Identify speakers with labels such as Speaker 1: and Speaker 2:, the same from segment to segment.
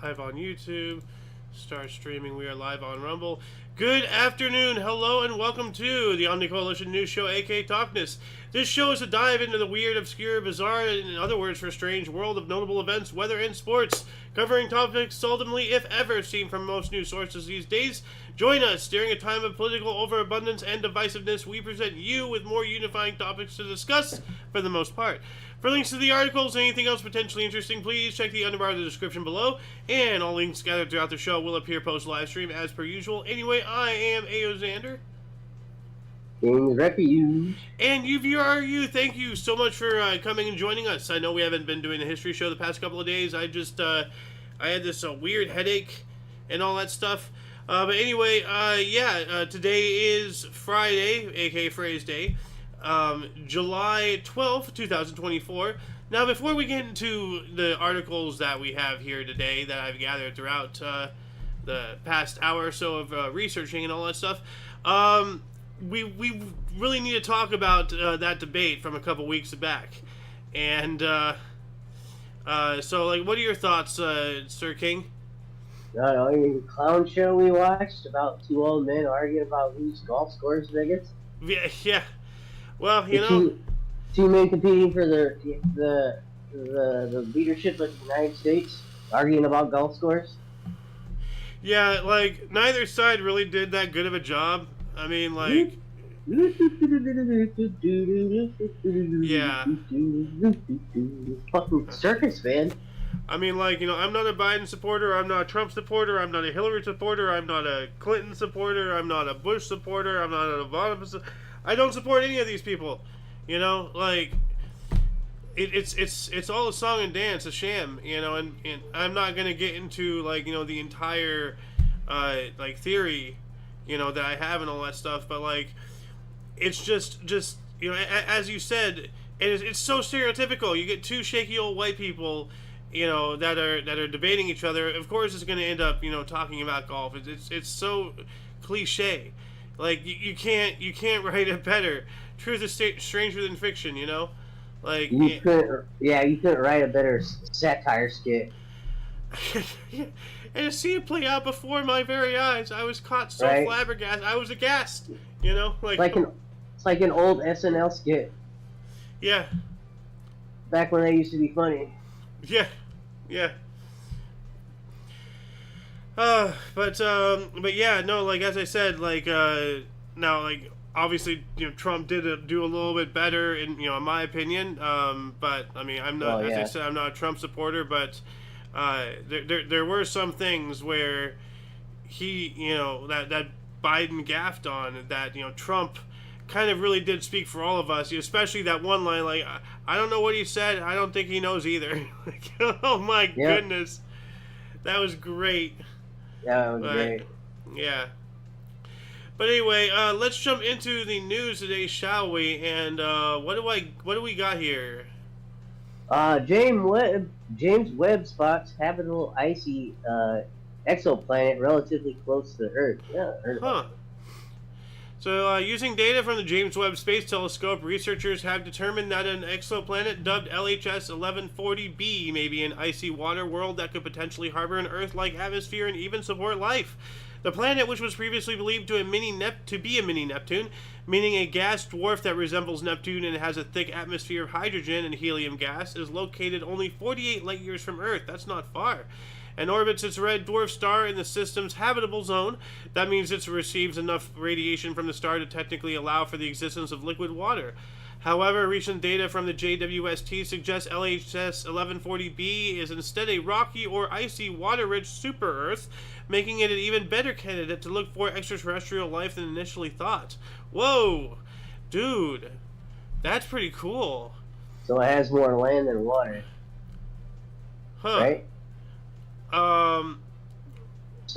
Speaker 1: live on YouTube. Start streaming. We are live on Rumble. Good afternoon, hello, and welcome to the Omni Coalition News Show, aka TOCNS. This show is a dive into the weird, obscure, bizarre, and in other words for strange world of notable events, weather, and sports, covering topics seldomly, if ever, seen from most news sources these days. Join us during a time of political overabundance and divisiveness. We present you with more unifying topics to discuss, for the most part. For links to the articles and anything else potentially interesting, please check the underbar of the description below, and all links gathered throughout the show will appear post-live stream as per usual. Anyway, I am Aoxander.
Speaker 2: King's Refuge.
Speaker 1: And you, thank you so much for coming and joining us. I know we haven't been doing a history show the past couple of days. I had this weird headache and all that stuff. But anyway, today is Friday, aka Freya's Day, July 12th, 2024. Now, before we get into the articles that we have here today that I've gathered throughout the past hour or so of researching and all that stuff, we really need to talk about that debate from a couple weeks back. And so, like, what are your thoughts, Sir King?
Speaker 2: The clown show we watched about two old men arguing about whose golf scores biggest.
Speaker 1: Yeah. Well, you know,
Speaker 2: two men competing for the leadership of the United States, arguing about golf scores.
Speaker 1: Yeah, like neither side really did that good of a job. I mean, like, yeah,
Speaker 2: fucking circus, man.
Speaker 1: I mean, like, you know, I'm not a Biden supporter, I'm not a Trump supporter, I'm not a Hillary supporter, I'm not a Clinton supporter, I'm not a Bush supporter, I'm not an Obama supporter. I don't support any of these people. You know, like, it's all a song and dance, a sham, you know, and I'm not going to get into, like, you know, the entire, like, theory, you know, that I have and all that stuff, but, like, it's just you know, as you said, it's so stereotypical. You get two shaky old white people, you know, that are debating each other. Of course, it's going to end up, you know, talking about golf. It's so cliche. Like, you can't write it better. Truth is stranger than fiction, you know. Like,
Speaker 2: you couldn't write a better satire skit.
Speaker 1: And to see it play out before my very eyes, I was caught so flabbergasted. I was aghast, you know.
Speaker 2: It's like an old SNL skit.
Speaker 1: Yeah.
Speaker 2: Back when they used to be funny.
Speaker 1: Yeah. But yeah, no, like, as I said, like, now, like, obviously, you know, Trump did do a little bit better in, you know, in my opinion, but, I mean, I'm not, as I said, I'm not a Trump supporter, but, there were some things where he, you know, that Biden gaffed on, that, you know, Trump kind of really did speak for all of us, especially that one line, like, I don't know what he said, I don't think he knows either. Like, oh my goodness. That was great.
Speaker 2: Yeah, that was great.
Speaker 1: Yeah. But anyway, let's jump into the news today, shall we? And what do we got here?
Speaker 2: James Webb spots habitable icy exoplanet relatively close to Earth. Yeah, heard about it.
Speaker 1: So, using data from the James Webb Space Telescope, researchers have determined that an exoplanet dubbed LHS 1140b may be an icy water world that could potentially harbor an Earth-like atmosphere and even support life. The planet, which was previously believed to be a mini Neptune, meaning a gas dwarf that resembles Neptune and has a thick atmosphere of hydrogen and helium gas, is located only 48 light-years from Earth. That's not far. And orbits its red dwarf star in the system's habitable zone. That means it receives enough radiation from the star to technically allow for the existence of liquid water. However, recent data from the JWST suggests LHS 1140b is instead a rocky or icy water-rich super-Earth, making it an even better candidate to look for extraterrestrial life than initially thought. Whoa! Dude, that's pretty cool.
Speaker 2: So it has more land than water.
Speaker 1: Huh.
Speaker 2: Right? So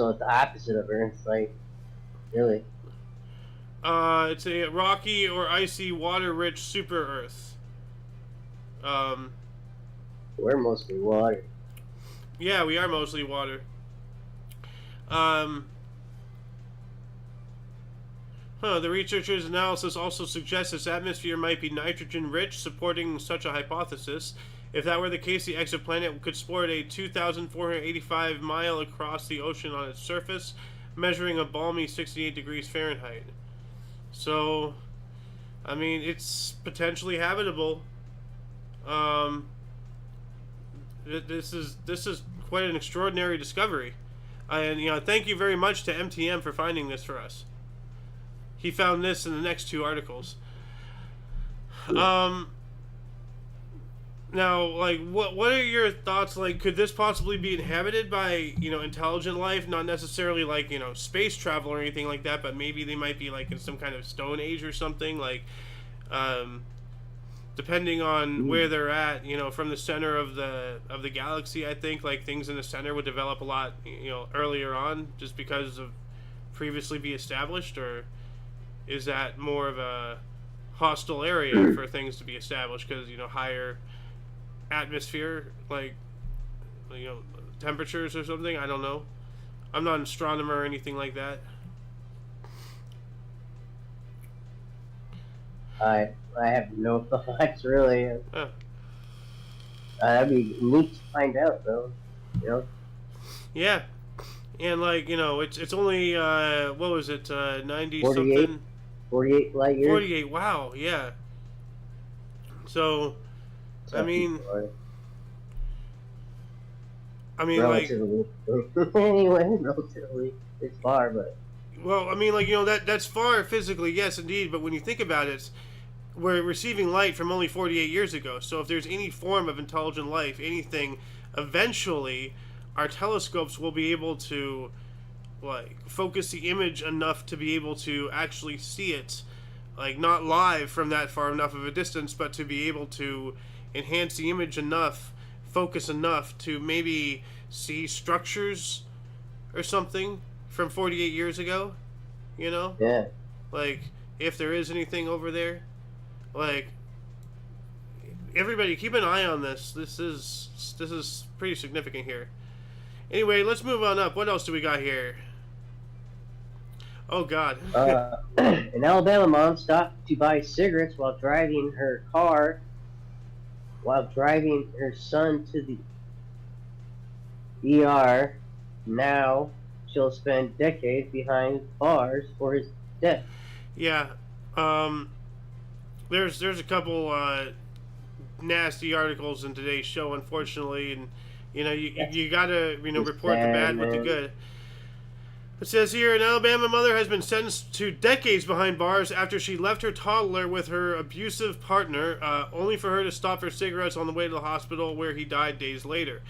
Speaker 2: it's the opposite of Earth, like, really.
Speaker 1: It's a rocky or icy water-rich super-Earth.
Speaker 2: We're mostly water.
Speaker 1: Yeah, we are mostly water. The researchers' analysis also suggests its atmosphere might be nitrogen-rich, supporting such a hypothesis. If that were the case, the exoplanet could sport a 2,485 mile across the ocean on its surface, measuring a balmy 68 degrees Fahrenheit. So, I mean, it's potentially habitable. Um, this is quite an extraordinary discovery, and thank you very much to MTM for finding this for us. He found this in the next two articles. Now, like, what are your thoughts? Like, could this possibly be inhabited by intelligent life? Not necessarily like space travel or anything like that, but maybe they might be like in some kind of stone age or something. Like, depending on where they're at, from the center of the galaxy, I think like things in the center would develop a lot earlier on, just because of previously be established, or is that more of a hostile area for things to be established because higher atmosphere, like temperatures or something? I don't know. I'm not an astronomer or anything like that.
Speaker 2: I have no thoughts really. That'd be neat to find out though.
Speaker 1: Yeah, and like it's only what was it, 90
Speaker 2: 48,
Speaker 1: something,
Speaker 2: 48 light years.
Speaker 1: 48. Wow, yeah. So, I mean,
Speaker 2: relatively. Like anyway, relatively, it's far, but.
Speaker 1: Well, I mean, like that's far physically, yes, indeed. But when you think about it, we're receiving light from only 48 years ago. So if there's any form of intelligent life, anything, eventually, our telescopes will be able to, like, focus the image enough to be able to actually see it, like not live from that far enough of a distance, but to be able to enhance the image enough, focus enough to maybe see structures or something from 48 years ago,
Speaker 2: Yeah.
Speaker 1: like if there is anything over there. Like, everybody keep an eye on this. This is pretty significant here. Anyway, let's move on up. What else do we got here? Oh God.
Speaker 2: An Alabama mom stopped to buy cigarettes while driving her son to the ER. Now she'll spend decades behind bars for his death.
Speaker 1: Yeah. There's a couple nasty articles in today's show, unfortunately, and you gotta report the bad with the good. It says here, an Alabama mother has been sentenced to decades behind bars after she left her toddler with her abusive partner, only for her to stop for cigarettes on the way to the hospital, where he died days later.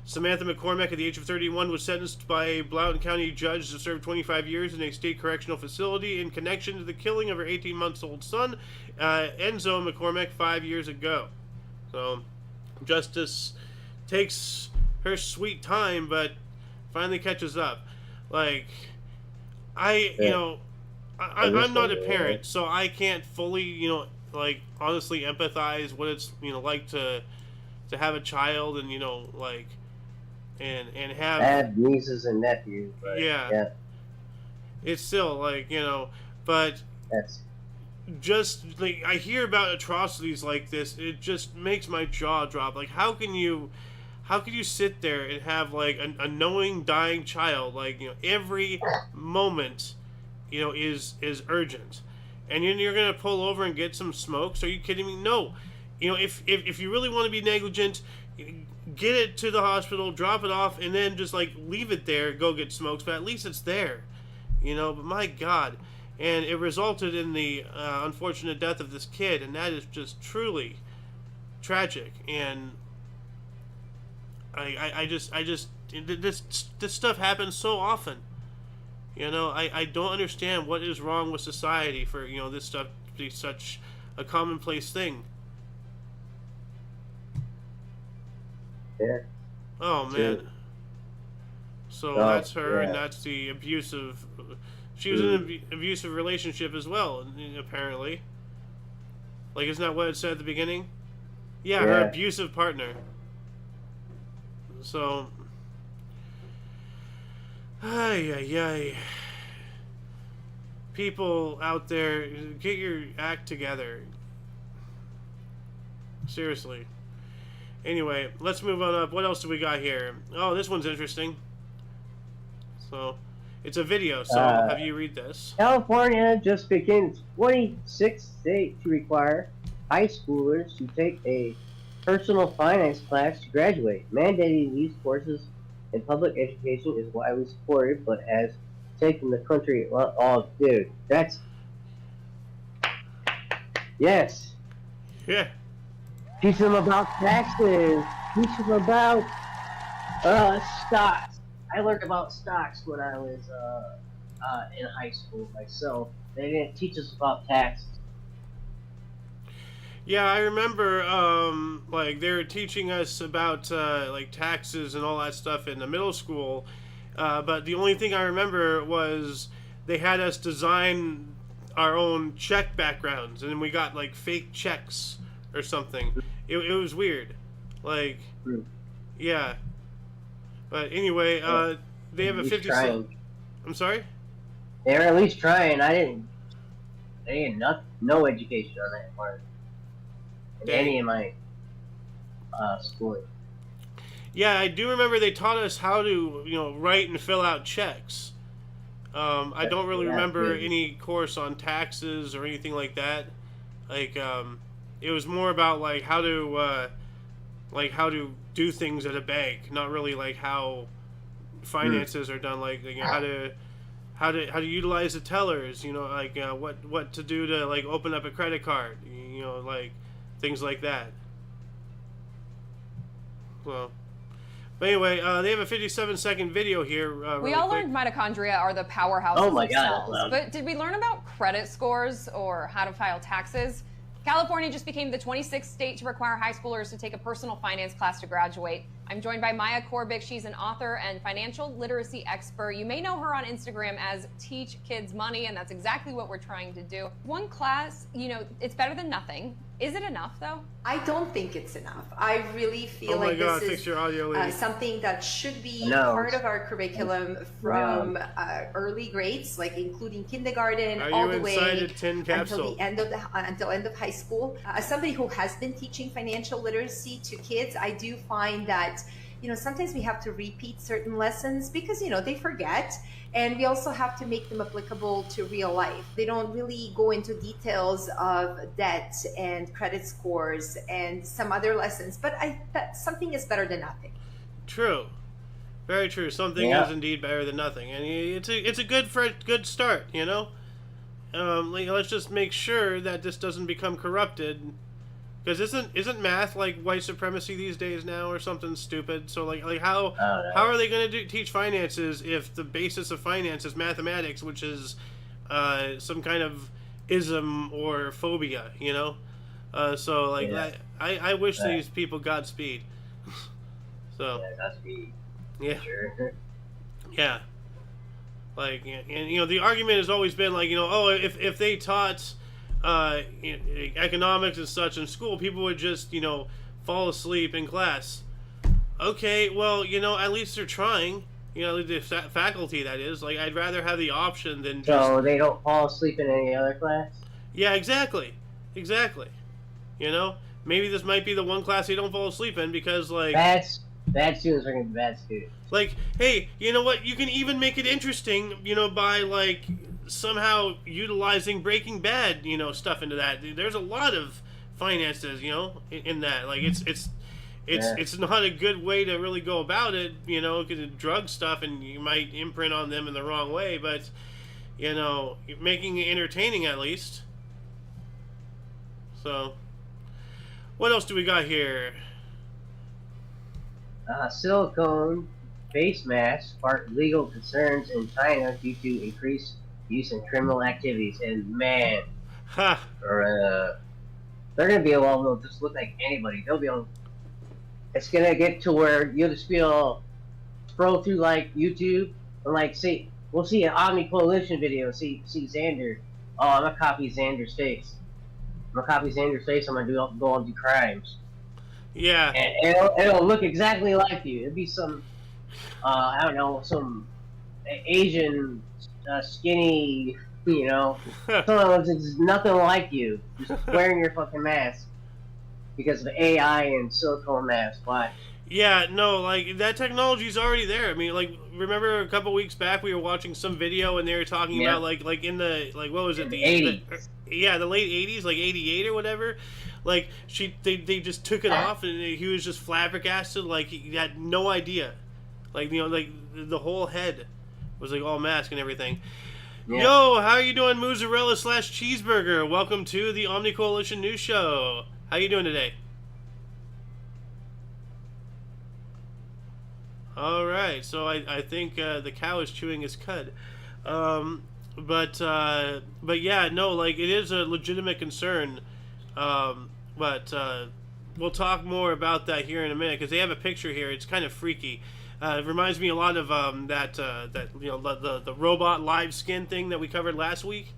Speaker 1: Samantha McCormick, at the age of 31, was sentenced by a Blount County judge to serve 25 years in a state correctional facility in connection to the killing of her 18-month-old son, Enzo McCormick, 5 years ago. So, justice takes her sweet time, but finally catches up. Like, I'm not a parent, so I can't fully, honestly empathize what it's, like to have a child and, and have...
Speaker 2: I have nieces and nephews, but yeah.
Speaker 1: It's still, but...
Speaker 2: That's...
Speaker 1: Just, I hear about atrocities like this, it just makes my jaw drop. Like, how can you sit there and have, a knowing, dying child, every moment, is urgent, and you're gonna pull over and get some smokes? Are you kidding me? No. If you really want to be negligent, get it to the hospital, drop it off, and then just, leave it there, go get smokes, but at least it's there, but my God. And it resulted in the unfortunate death of this kid, and that is just truly tragic. And this stuff happens so often. I don't understand what is wrong with society for this stuff to be such a commonplace thing.
Speaker 2: Yeah.
Speaker 1: Oh man. So that's her, and that's the abusive. She was in an abusive relationship as well, apparently. Isn't that what it said at the beginning? Yeah, her abusive partner. So, ay. People out there, get your act together. Seriously. Anyway, let's move on up. What else do we got here? Oh, this one's interesting. So, it's a video, so I'll have you read this.
Speaker 2: California just became the 26th state to require high schoolers to take a personal finance class to graduate. Mandating these courses in public education is widely supported, but has taken the country. Well, oh, dude, that's yes.
Speaker 1: Yeah.
Speaker 2: Teach them about taxes. Teach them about stocks. I learned about stocks when I was in high school myself. They didn't teach us about taxes.
Speaker 1: Yeah, I remember, like, they were teaching us about, like, taxes and all that stuff in the middle school, but the only thing I remember was they had us design our own check backgrounds, and then we got, like, fake checks or something. It was weird. Like, yeah. But anyway, they have a 50-cent... I'm sorry?
Speaker 2: They were at least trying. They had no education on that part. In any of my schooling.
Speaker 1: Yeah, I do remember they taught us how to, write and fill out checks. I don't really remember any course on taxes or anything like that. Like, it was more about like how to do things at a bank, not really like how finances are done. Like, how to utilize the tellers. Like what to do to like open up a credit card. Like things like that. Well, but anyway, they have a 57-second video here.
Speaker 3: We all learned mitochondria are the powerhouses of cells, but did we learn about credit scores or how to file taxes? California just became the 26th state to require high schoolers to take a personal finance class to graduate. I'm joined by Maya Korbik. She's an author and financial literacy expert. You may know her on Instagram as Teach Kids Money, and that's exactly what we're trying to do. One class, it's better than nothing. Is it enough, though?
Speaker 4: I don't think it's enough. I really feel
Speaker 1: fix your audio, lady.
Speaker 4: Something that should be part of our curriculum from early grades, like including kindergarten, all the way until the end of high school. As somebody who has been teaching financial literacy to kids, I do find that sometimes we have to repeat certain lessons because they forget, and we also have to make them applicable to real life. They don't really go into details of debt and credit scores and some other lessons, but that something is better than nothing.
Speaker 1: True, very true. Something is indeed better than nothing, and it's a good start. Let's just make sure that this doesn't become corrupted. Because isn't math like white supremacy these days now or something stupid? So like how are they going to teach finances if the basis of finance is mathematics, which is some kind of ism or phobia, So like I wish these people Godspeed. So
Speaker 2: Godspeed.
Speaker 1: Yeah.
Speaker 2: Sure.
Speaker 1: Yeah. Like, and the argument has always been like, if they taught economics and such in school, people would just fall asleep in class. Okay, well, at least they're trying. The faculty, that is. Like, I'd rather have the option than just...
Speaker 2: So they don't fall asleep in any other class?
Speaker 1: Yeah, exactly. Maybe this might be the one class they don't fall asleep in because, like...
Speaker 2: Bad students are going to be bad students.
Speaker 1: Like, hey, you know what? You can even make it interesting, by, like... somehow utilizing Breaking Bad, stuff into that. There's a lot of finances, in that. Like it's not a good way to really go about it, because it's drug stuff and you might imprint on them in the wrong way. But making it entertaining at least. So, what else do we got here?
Speaker 2: Silicone face masks sparked legal concerns in China due to increased use in criminal activities, and man, they're gonna be able to just look like anybody. They'll be able. It's gonna get to where you'll just be able to scroll through like YouTube and like we'll see an Omni Coalition video. See Xander. Oh, I'm gonna copy Xander's face. I'm gonna go and do crimes.
Speaker 1: Yeah.
Speaker 2: And it'll look exactly like you. It'll be some I don't know, some Asian. Skinny, someone looks nothing like you, just wearing your fucking mask. because of AI and silicone masks. Why?
Speaker 1: Yeah, no, like that technology's already there. I mean, like remember a couple weeks back we were watching some video and they were talking about like in the like what was it the
Speaker 2: 80s?
Speaker 1: The late 80s, like 88 or whatever. Like they just took it off and he was just flabbergasted. Like he had no idea. Like like the whole head was like all mask and everything. Yeah. Yo, how are you doing, mozzarella / cheeseburger? Welcome to the Omni Coalition News Show. How you doing today? All right, so I think the cow is chewing his cud, but yeah, no, like it is a legitimate concern, but we'll talk more about that here in a minute because they have a picture here. It's kind of freaky. It reminds me a lot of that the robot live skin thing that we covered last week.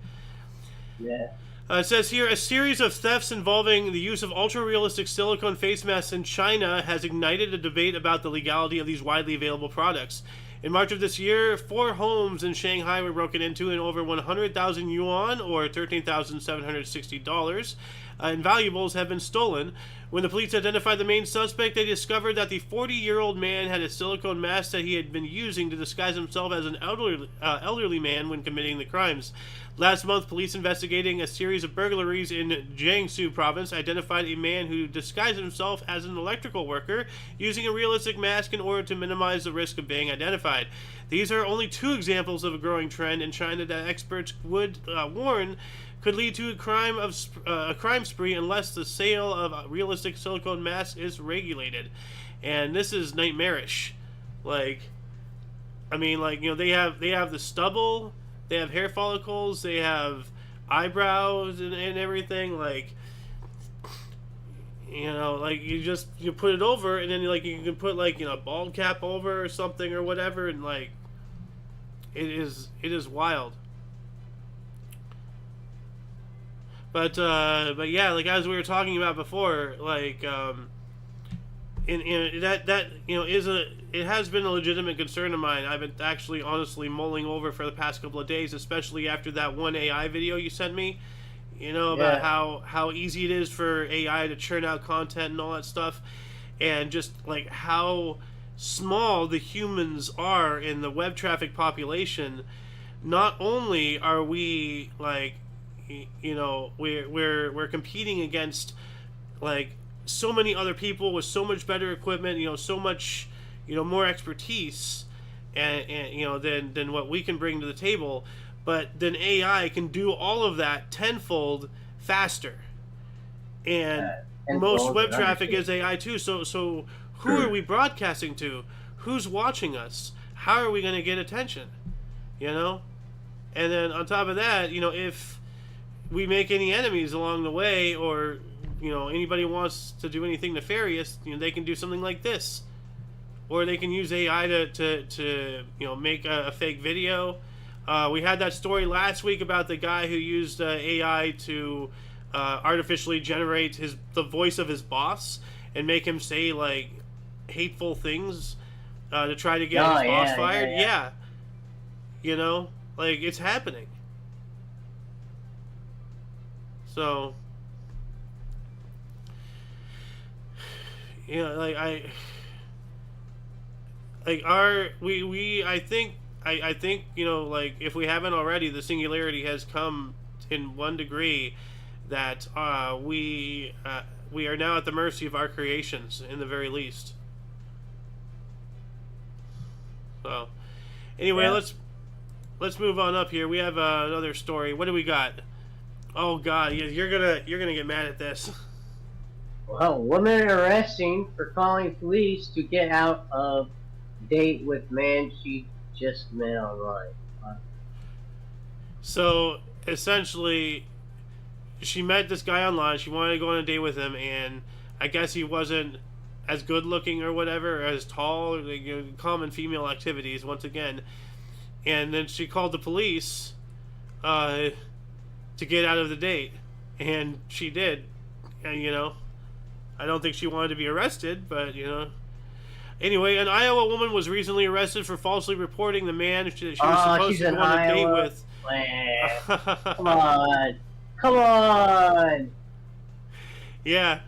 Speaker 2: Yeah.
Speaker 1: It says here, a series of thefts involving the use of ultra-realistic silicone face masks in China has ignited a debate about the legality of these widely available products. In March of this year, 4 homes in Shanghai were broken into and over 100,000 yuan, or $13,760, in valuables have been stolen. When the police identified the main suspect, they discovered that the 40-year-old man had a silicone mask that he had been using to disguise himself as an elderly man when committing the crimes. Last month, police investigating a series of burglaries in Jiangsu province identified a man who disguised himself as an electrical worker using a realistic mask in order to minimize the risk of being identified. These are only 2 examples of a growing trend in China that experts would warn could lead to a crime spree unless the sale of realistic silicone masks is regulated. And this is nightmarish. Like, I mean, like, they have the stubble. They have hair follicles, they have eyebrows and everything, like, like you put it over and then like you can put like, a bald cap over or something or whatever, and like, it is wild. But yeah, like as we were talking about before, like, it has been a legitimate concern of mine. I've been actually honestly mulling over for the past couple of days, especially after that one AI video you sent me, about how easy it is for AI to churn out content and all that stuff, and just like how small the humans are in the web traffic population. Not only are we like, we're competing against like so many other people with so much better equipment, so much, more expertise, and than what we can bring to the table. But then AI can do all of that tenfold faster, and most web traffic is AI too. So who are we broadcasting to? Who's watching us? How are we going to get attention? And then on top of that, if we make any enemies along the way, or anybody wants to do anything nefarious, they can do something like this, or they can use AI to make a fake video. We had that story last week about the guy who used AI to artificially generate the voice of his boss and make him say like hateful things to try to get his boss fired. Yeah. Like it's happening. So. I think like if we haven't already, the singularity has come in one degree that we are now at the mercy of our creations, in the very least. So anyway, let's move on up here. We have another story. What do we got? Oh God, you're gonna get mad at this.
Speaker 2: Well, woman arresting for calling police to get out of date with man she just met online.
Speaker 1: So essentially, she met this guy online. She wanted to go on a date with him, and I guess he wasn't as good looking or whatever, or as tall. Common female activities once again. And then she called the police to get out of the date, and she did. And I don't think she wanted to be arrested, but Anyway, an Iowa woman was recently arrested for falsely reporting the man she was supposed to go on a date with.
Speaker 2: Come on.
Speaker 1: Yeah.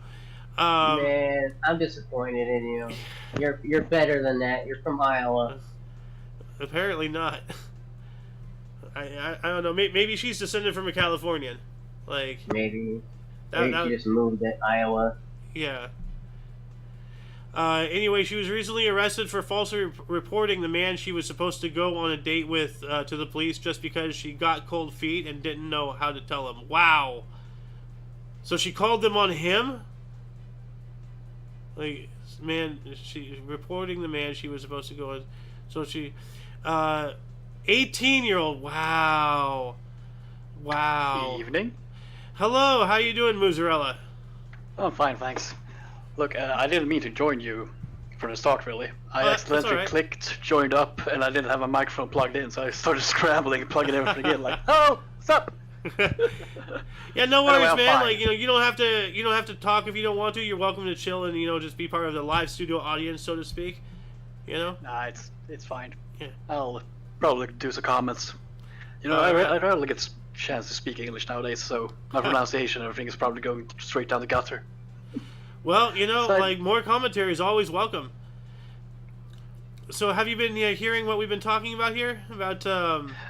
Speaker 2: Man, I'm disappointed in you. You're better than that. You're from Iowa.
Speaker 1: Apparently not. I don't know. Maybe she's descended from a Californian. Like
Speaker 2: maybe she just moved to Iowa.
Speaker 1: Yeah. Anyway, she was recently arrested for falsely reporting the man she was supposed to go on a date with to the police just because she got cold feet and didn't know how to tell him. Wow. So she called them on him? Like, man, she reporting the man she was supposed to go on. So she, 18-year-old. Wow. Wow.
Speaker 5: Evening.
Speaker 1: Hello, how you doing, Mozzarella?
Speaker 5: Oh, I'm fine, thanks. Look, I didn't mean to join you from the start, really. I accidentally clicked, joined up, and I didn't have my microphone plugged in, so I started scrambling, plugging everything in, like, oh, what's up?
Speaker 1: Yeah, no worries, man. Fine. Like, you don't have to talk if you don't want to. You're welcome to chill and just be part of the live studio audience, so to speak.
Speaker 5: Nah, it's fine.
Speaker 1: Yeah.
Speaker 5: I'll probably do some comments. I rarely get a chance to speak English nowadays, so my pronunciation and everything is probably going straight down the gutter.
Speaker 1: Well, like, more commentary is always welcome. So, have you been hearing what we've been talking about here? About,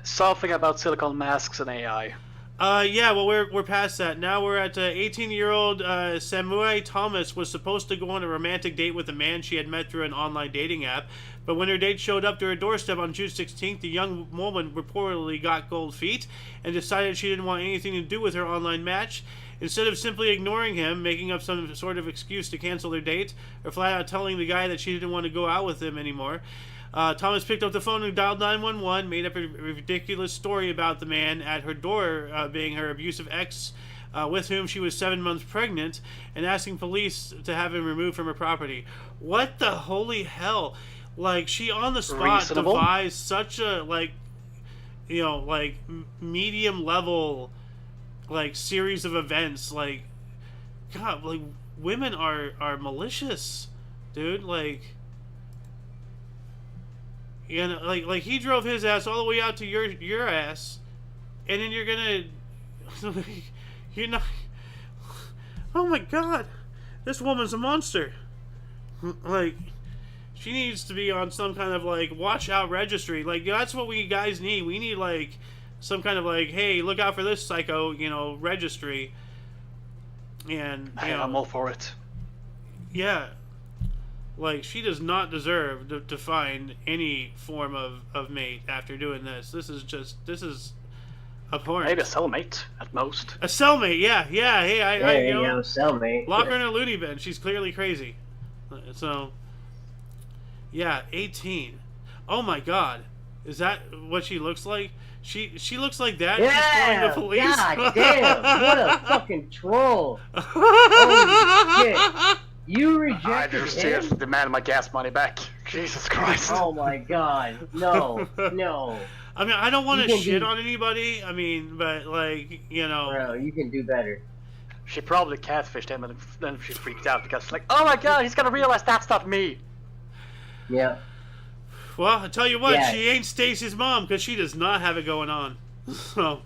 Speaker 5: something about silicone masks and AI.
Speaker 1: Yeah, well, we're past that. Now we're at 18-year-old Samui Thomas was supposed to go on a romantic date with a man she had met through an online dating app. But when her date showed up to her doorstep on June 16th, the young woman reportedly got cold feet and decided she didn't want anything to do with her online match. Instead of simply ignoring him, making up some sort of excuse to cancel their date, or flat out telling the guy that she didn't want to go out with him anymore, Thomas picked up the phone and dialed 911, made up a ridiculous story about the man at her door being her abusive ex, with whom she was 7 months pregnant, and asking police to have him removed from her property. What the holy hell? Like, she on the spot devised such a, medium level, series of events. Like, God, women are malicious, dude. He drove his ass all the way out to your ass, and then you're gonna, you're not. Oh my God, this woman's a monster. She needs to be on some kind of watch out registry. That's what we guys need. We need some kind of hey, look out for this psycho, registry. And
Speaker 5: I'm all for it.
Speaker 1: Yeah. She does not deserve to find any form of mate after doing this. This is abhorrent.
Speaker 5: Maybe a cellmate at most.
Speaker 1: A cellmate, yeah. Hey,
Speaker 2: cellmate.
Speaker 1: Lock her in a loony bin. She's clearly crazy. So, yeah, 18. Oh my God, is that what she looks like? She looks like that.
Speaker 2: Yeah,
Speaker 1: she's calling the police.
Speaker 2: God damn! What a fucking troll! Holy shit! You rejected
Speaker 5: I just seriously demand my gas money back. Jesus Christ!
Speaker 2: Oh my God! No.
Speaker 1: I mean, I don't want to shit on anybody. I mean, but
Speaker 2: Bro, you can do better.
Speaker 5: She probably catfished him, and then she freaked out because oh my God, he's gonna realize that's not me.
Speaker 2: Yeah.
Speaker 1: Well, I tell you what, she ain't Stacy's mom because she does not have it going on. So,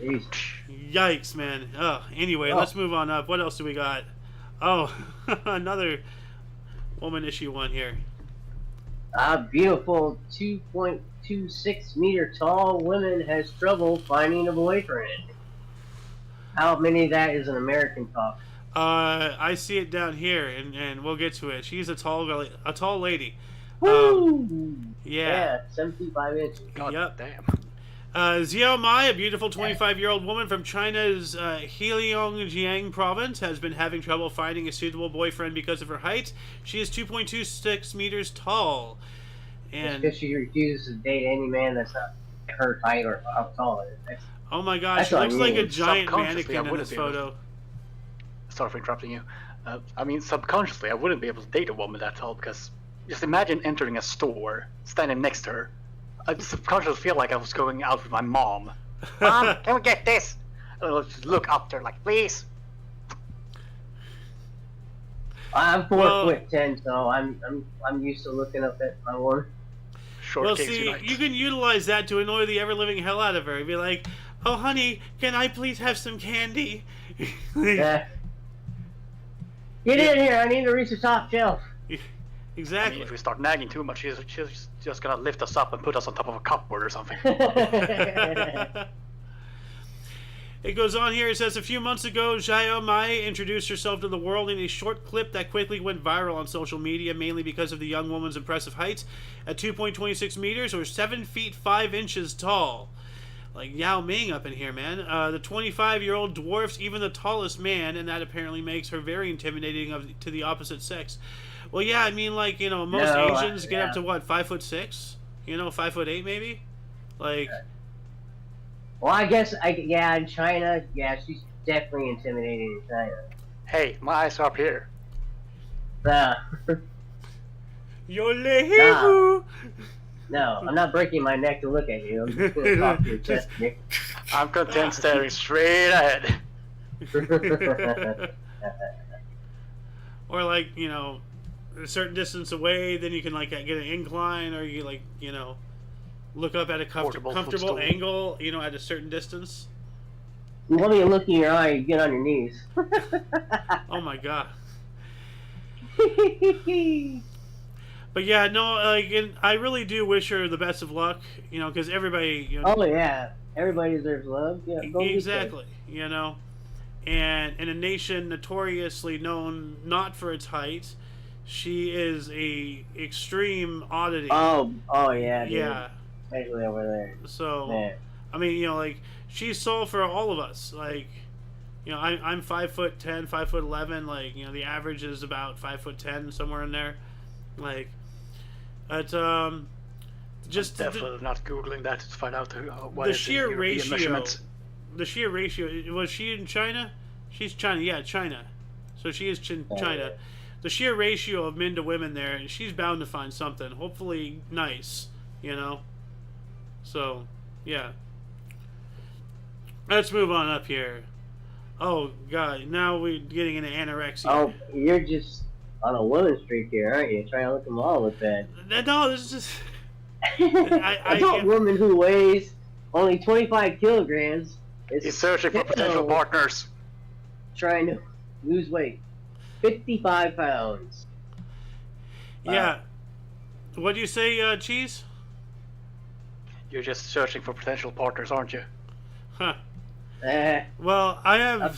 Speaker 1: yikes, man. Anyway, let's move on up. What else do we got? Oh, another woman issue one here.
Speaker 2: A beautiful 2.26 meter tall woman has trouble finding a boyfriend. How many of that is an American talk?
Speaker 1: I see it down here, and we'll get to it. She's a tall lady.
Speaker 2: Woo!
Speaker 1: Yeah,
Speaker 2: 75 inches.
Speaker 5: God
Speaker 1: damn. Xiao Mai, a beautiful 25-year-old woman from China's Heilongjiang province, has been having trouble finding a suitable boyfriend because of her height. She is 2.26 meters tall. And
Speaker 2: because she refuses to date any man that's not her height or how tall it is.
Speaker 1: Oh my God, she looks like a giant mannequin in this photo.
Speaker 5: Sorry for interrupting you. I mean, subconsciously, I wouldn't be able to date a woman that tall because just imagine entering a store, standing next to her. I subconsciously feel like I was going out with my mom. Mom, can we get this? And I'll just look up there like, please.
Speaker 2: I'm 4'10", so I'm used to looking up at my one.
Speaker 5: Short
Speaker 1: see, you can utilize that to annoy the ever-living hell out of her. Be like, oh, honey, can I please have some candy?
Speaker 2: Yeah. Get in here! I need to reach the top shelf.
Speaker 1: Exactly.
Speaker 5: I mean, if we start nagging too much, she's just gonna lift us up and put us on top of a cupboard or something.
Speaker 1: It goes on here. It says, a few months ago, Xiao Mai introduced herself to the world in a short clip that quickly went viral on social media, mainly because of the young woman's impressive height at 2.26 meters or 7 feet 5 inches tall. Like Yao Ming up in here, man. The 25-year-old dwarfs even the tallest man, and that apparently makes her very intimidating to the opposite sex. Well, yeah, I mean, like, most Asians get up to what, 5'6"? 5'8" maybe? Like.
Speaker 2: Well, I guess, in China, she's definitely intimidating in China.
Speaker 5: Hey, my eyes are up here.
Speaker 1: Yo-le-hee-hoo!
Speaker 2: No, I'm not breaking my neck to look at you. I'm just going to talk to your chest, Nick.
Speaker 5: I'm content staring straight ahead.
Speaker 1: Or, like, a certain distance away, then you can, like, get an incline, or you, like, look up at a comfortable angle, at a certain distance.
Speaker 2: You want me to look in your eye, you get on your knees.
Speaker 1: Oh my god. But yeah, no, I really do wish her the best of luck, because everybody,
Speaker 2: Oh yeah, everybody deserves love. Yeah,
Speaker 1: exactly, and in a nation notoriously known not for its height, she is a extreme oddity.
Speaker 2: Oh yeah, dude.
Speaker 1: Yeah.
Speaker 2: Especially over there.
Speaker 1: So,
Speaker 2: man.
Speaker 1: I mean, she's soul for all of us. Like, I'm 5'10", 5'11". Like, the average is about 5'10", somewhere in there. Like, but just
Speaker 5: I'm definitely not googling that to find out what
Speaker 1: the
Speaker 5: is
Speaker 1: sheer
Speaker 5: the
Speaker 1: ratio.
Speaker 5: measurements.
Speaker 1: The sheer ratio. Was she in China? She's China. Yeah, China. So she is China. The sheer ratio of men to women there, she's bound to find something. Hopefully nice. So, yeah. Let's move on up here. Oh, God. Now we're getting into anorexia.
Speaker 2: Oh, you're just on a woman streak here, aren't you? Trying to look them all with that.
Speaker 1: No, this is just...
Speaker 2: Adult woman who weighs only 25 kilograms
Speaker 5: is searching for potential partners.
Speaker 2: Trying to lose weight. 55 pounds.
Speaker 1: Yeah. What do you say, Cheese?
Speaker 5: You're just searching for potential partners, aren't you?
Speaker 1: Huh. Well, I have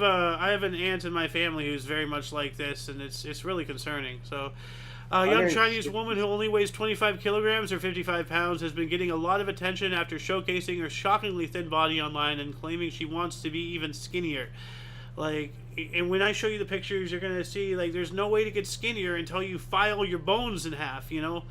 Speaker 1: an aunt in my family who's very much like this, and it's really concerning. So, a young Chinese woman who only weighs 25 kilograms or 55 pounds has been getting a lot of attention after showcasing her shockingly thin body online and claiming she wants to be even skinnier. Like, and when I show you the pictures, you're gonna see, like, there's no way to get skinnier until you file your bones in half. The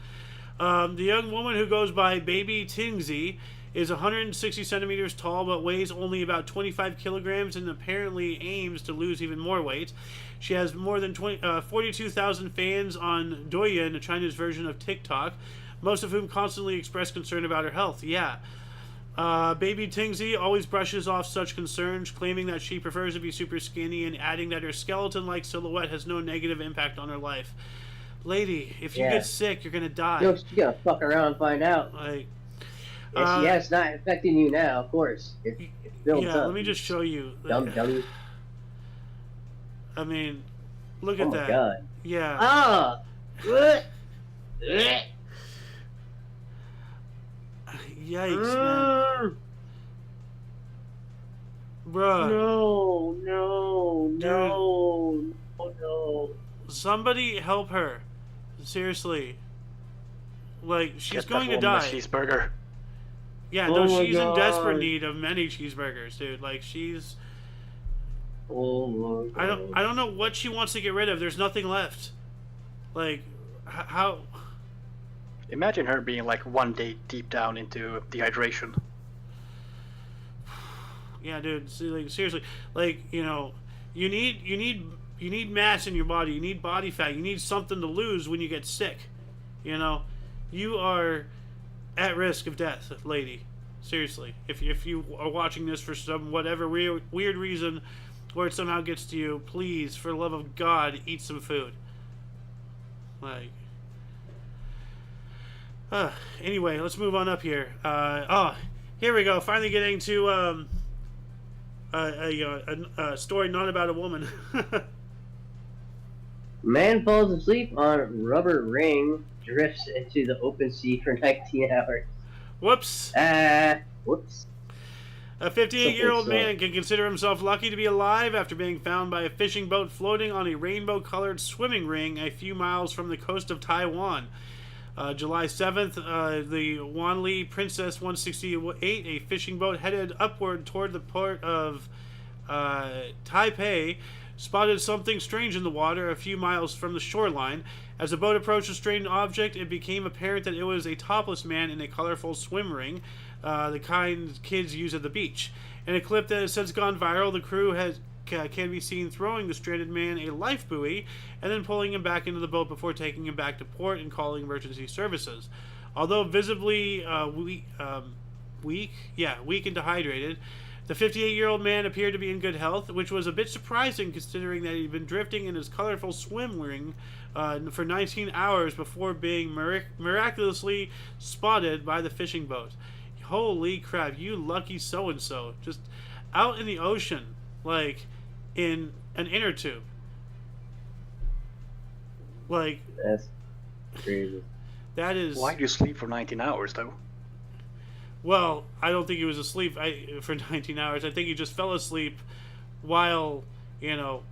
Speaker 1: young woman who goes by Baby Tingzi is 160 centimeters tall but weighs only about 25 kilograms and apparently aims to lose even more weight. She has more than 42,000 fans on Douyin, China's version of TikTok, most of whom constantly express concern about her health. Yeah. Baby Tingzi always brushes off such concerns, claiming that she prefers to be super skinny and adding that her skeleton-like silhouette has no negative impact on her life. Lady, if you get sick, you're gonna die.
Speaker 2: You gotta fuck around and find out.
Speaker 1: Like,
Speaker 2: it's not affecting you now, of course. It's built up.
Speaker 1: Let me just show you.
Speaker 2: Dummy.
Speaker 1: I mean, look at that.
Speaker 2: Oh my god.
Speaker 1: Yeah.
Speaker 2: Ah!
Speaker 1: Yikes, man. Bruh. No. Somebody help her. Seriously. Like, she's going to die.
Speaker 5: Cheeseburger.
Speaker 1: Yeah, no, she's in desperate need of many cheeseburgers, dude. Like, she's...
Speaker 2: Oh my god.
Speaker 1: I don't know what she wants to get rid of. There's nothing left. Like, how...
Speaker 5: Imagine her being like one day deep down into dehydration.
Speaker 1: Yeah, dude. Like, seriously. Like, you need mass in your body. You need body fat. You need something to lose when you get sick. You are at risk of death, lady. Seriously. If you are watching this for some whatever weird reason, or it somehow gets to you, please, for the love of God, eat some food. Like... anyway, let's move on up here. Here we go. Finally getting to a story not about a woman.
Speaker 2: Man falls asleep on rubber ring, drifts into the open sea for 19 hours.
Speaker 1: Whoops.
Speaker 2: Whoops.
Speaker 1: A 58-year-old man can consider himself lucky to be alive after being found by a fishing boat floating on a rainbow-colored swimming ring a few miles from the coast of Taiwan. July 7th, the Wanli Princess 168, a fishing boat headed upward toward the port of Taipei, spotted something strange in the water a few miles from the shoreline. As the boat approached the strange object, it became apparent that it was a topless man in a colorful swim ring, the kind kids use at the beach. In a clip that has since gone viral, the crew can be seen throwing the stranded man a life buoy and then pulling him back into the boat before taking him back to port and calling emergency services. Although visibly weak and dehydrated, the 58-year-old man appeared to be in good health, which was a bit surprising considering that he'd been drifting in his colorful swim ring for 19 hours before being miraculously spotted by the fishing boat. Holy crap, you lucky so-and-so. Just out in the ocean, like in an inner tube. Like,
Speaker 2: that's crazy.
Speaker 1: That is...
Speaker 5: Why do you sleep for 19 hours, though?
Speaker 1: Well, I don't think he was asleep for 19 hours. I think he just fell asleep while, you know...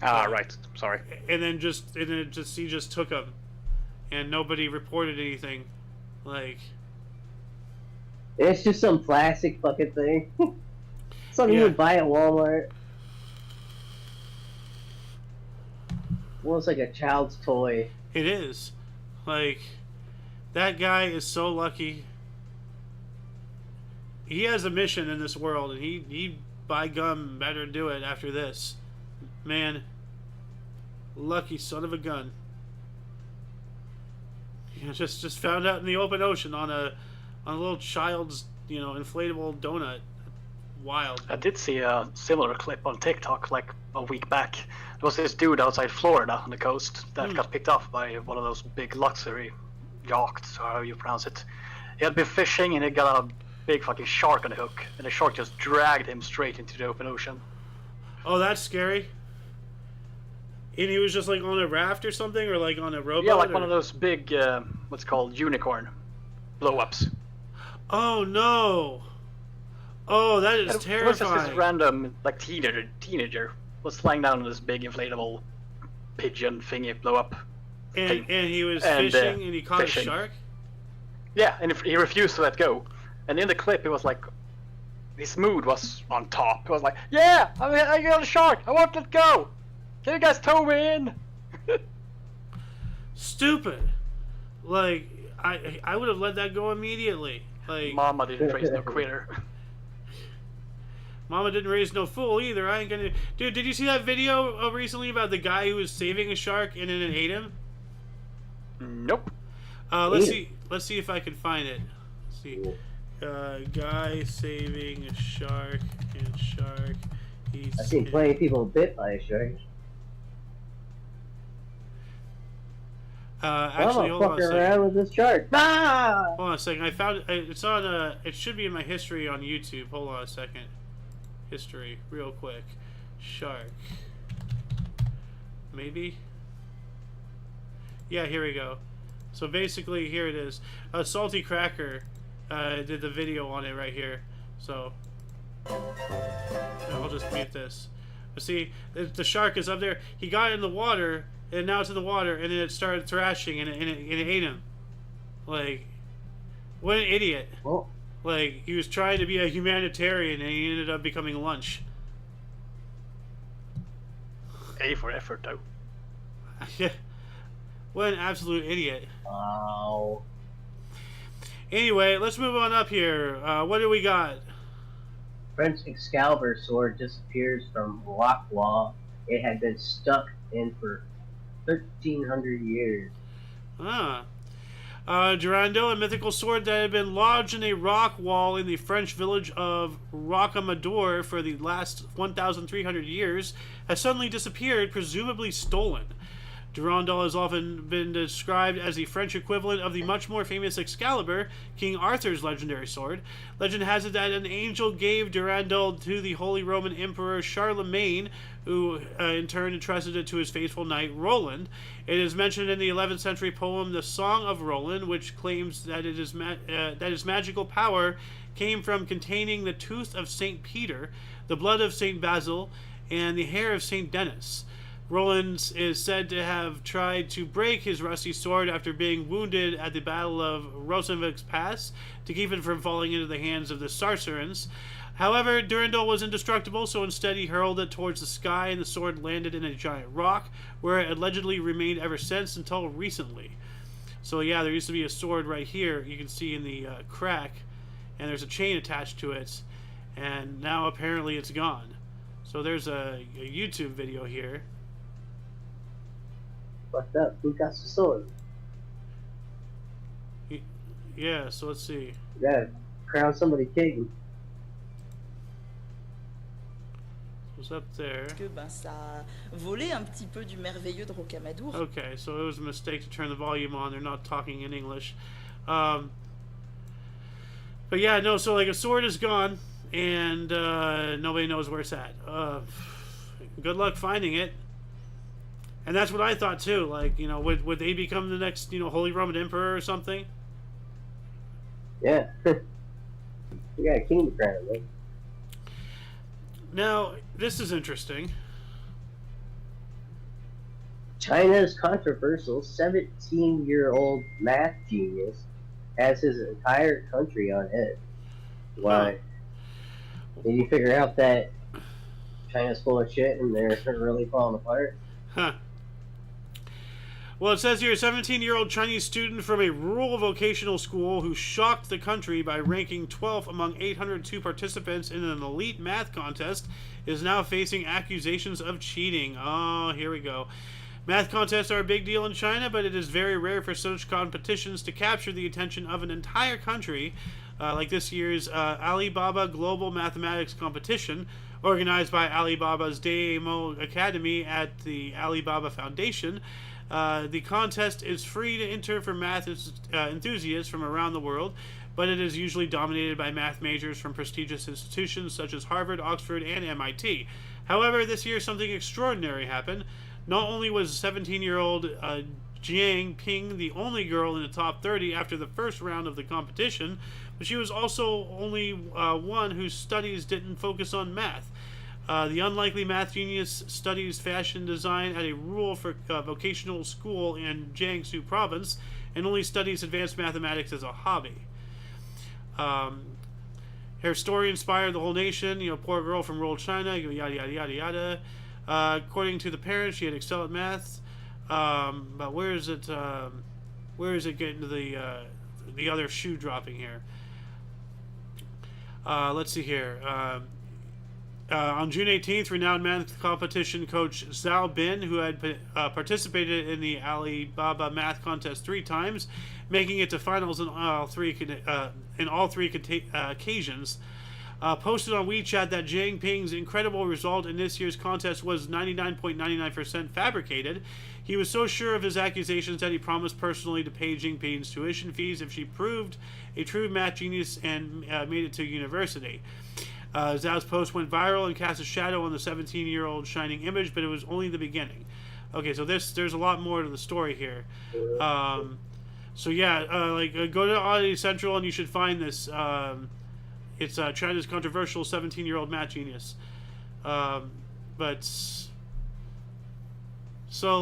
Speaker 5: right. Sorry.
Speaker 1: And then he just took him. And nobody reported anything. Like...
Speaker 2: It's just some plastic fucking thing. Something you would buy at Walmart. Almost like a child's toy.
Speaker 1: It is. Like, that guy is so lucky. He has a mission in this world, and he by gum better do it after this. Man, lucky son of a gun. You know, just found out in the open ocean on a little child's, inflatable donut. Wild.
Speaker 5: I did see a similar clip on TikTok like a week back. There was this dude outside Florida on the coast that got picked off by one of those big luxury yachts, or how you pronounce it. He had been fishing and he got a big fucking shark on the hook, and the shark just dragged him straight into the open ocean.
Speaker 1: Oh, that's scary. And he was just like on a raft or something, or like on a rowboat?
Speaker 5: Yeah, like one of those big, what's called unicorn blow-ups.
Speaker 1: Oh no! Oh, that is terrifying. It was just
Speaker 5: this random, like, teenager was flying down on this big inflatable pigeon thingy blow-up thing.
Speaker 1: And he was fishing and he caught a shark?
Speaker 5: Yeah, and he refused to let go. And in the clip, it was like, his mood was on top. It was like, yeah, I got a shark, I won't let go. Can you guys tow me in?
Speaker 1: Stupid. Like, I would have let that go immediately. Like,
Speaker 5: Mama didn't raise no quitter.
Speaker 1: Mama didn't raise no fool either. I ain't gonna... Dude, did you see that video recently about the guy who was saving a shark and then it ate him?
Speaker 5: Nope.
Speaker 1: Let's see if I can find it. Let's see. Guy saving a shark and shark.
Speaker 2: I've seen plenty of people bit by a shark.
Speaker 1: Actually, hold on a second.
Speaker 2: Around with this shark. Ah!
Speaker 1: Hold on a second. I found it. It's on. It should be in my history on YouTube. Hold on a second. History, real quick. Shark. Maybe. Yeah, here we go. So basically, here it is. Salty Cracker did the video on it right here. So I'll just mute this. But see, the shark is up there. He got in the water, and now it's in the water, and then it started thrashing, and it ate him. Like, what an idiot.
Speaker 2: Well,
Speaker 1: like, he was trying to be a humanitarian, and he ended up becoming lunch.
Speaker 5: A for effort, though.
Speaker 1: Yeah. What an absolute idiot.
Speaker 2: Wow.
Speaker 1: Anyway, let's move on up here. What do we got?
Speaker 2: French Excalibur sword disappears from rock wall. It had been stuck in for 1,300 years.
Speaker 1: Durando, a mythical sword that had been lodged in a rock wall in the French village of Rocamadour for the last 1,300 years, has suddenly disappeared, presumably stolen. Durandal has often been described as the French equivalent of the much more famous Excalibur, King Arthur's legendary sword. Legend has it that an angel gave Durandal to the Holy Roman Emperor Charlemagne, who in turn entrusted it to his faithful knight Roland. It is mentioned in the 11th century poem The Song of Roland, which claims that that his magical power came from containing the tooth of St. Peter, the blood of St. Basil, and the hair of St. Denis. Roland is said to have tried to break his rusty sword after being wounded at the Battle of Rosenvik's Pass to keep it from falling into the hands of the Saracens. However, Durandal was indestructible, so instead he hurled it towards the sky, and the sword landed in a giant rock, where it allegedly remained ever since until recently. So yeah, there used to be a sword right here, you can see in the crack, and there's a chain attached to it, and now apparently it's gone. So there's a YouTube video here.
Speaker 2: What's up? Who got the sword?
Speaker 1: Yeah, so let's see.
Speaker 2: Yeah, crown somebody king.
Speaker 1: What's up there?
Speaker 6: Ça volait un petit peu du merveilleux de Rocamadour.
Speaker 1: Okay, so it was a mistake to turn the volume on. They're not talking in English. But yeah, no, so like a sword is gone, and nobody knows where it's at. Good luck finding it. And that's what I thought too. Like, you know, would they become the next, you know, Holy Roman Emperor or something?
Speaker 2: Yeah. We got a king to crown, man.
Speaker 1: Now, this is interesting.
Speaker 2: China's controversial 17-year-old math genius has his entire country on edge. Why? Did you figure out that China's full of shit and they're really falling apart?
Speaker 1: Huh. Well, it says here, a 17-year-old Chinese student from a rural vocational school who shocked the country by ranking 12th among 802 participants in an elite math contest is now facing accusations of cheating. Oh, here we go. Math contests are a big deal in China, but it is very rare for such competitions to capture the attention of an entire country, like this year's Alibaba Global Mathematics Competition, organized by Alibaba's Daemo Academy at the Alibaba Foundation. The contest is free to enter for math enthusiasts from around the world, but it is usually dominated by math majors from prestigious institutions such as Harvard, Oxford, and MIT. However, this year something extraordinary happened. Not only was 17-year-old Jiang Ping the only girl in the top 30 after the first round of the competition, but she was also only one whose studies didn't focus on math. The unlikely math genius studies fashion design at a rural vocational school in Jiangsu province and only studies advanced mathematics as a hobby. Her story inspired the whole nation. You know, poor girl from rural China, yada, yada, yada, yada. According to the parents, she had excelled at math. But where is it getting to the other shoe dropping here? Let's see here. On June 18th, renowned math competition coach Zhao Bin, who had participated in the Alibaba math contest 3 times, making it to finals in all three occasions, posted on WeChat that Jiang Ping's incredible result in this year's contest was 99.99% fabricated. He was so sure of his accusations that he promised personally to pay Jiang Ping's tuition fees if she proved a true math genius and made it to university. Zhao's post went viral and cast a shadow on the 17-year-old shining image, but it was only the beginning. Okay, so there's a lot more to the story here. So yeah, go to Oddity Central and you should find this. It's China's controversial 17-year-old math genius. But so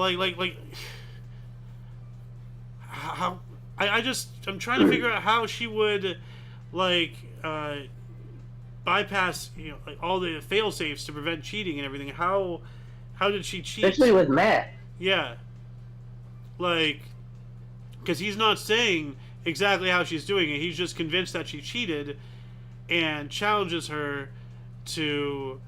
Speaker 1: how I'm trying to figure out how she would bypass, you know, like all the fail safes to prevent cheating and everything. How did she cheat?
Speaker 2: Especially with math.
Speaker 1: Yeah, like, because he's not saying exactly how she's doing it. He's just convinced that she cheated and challenges her to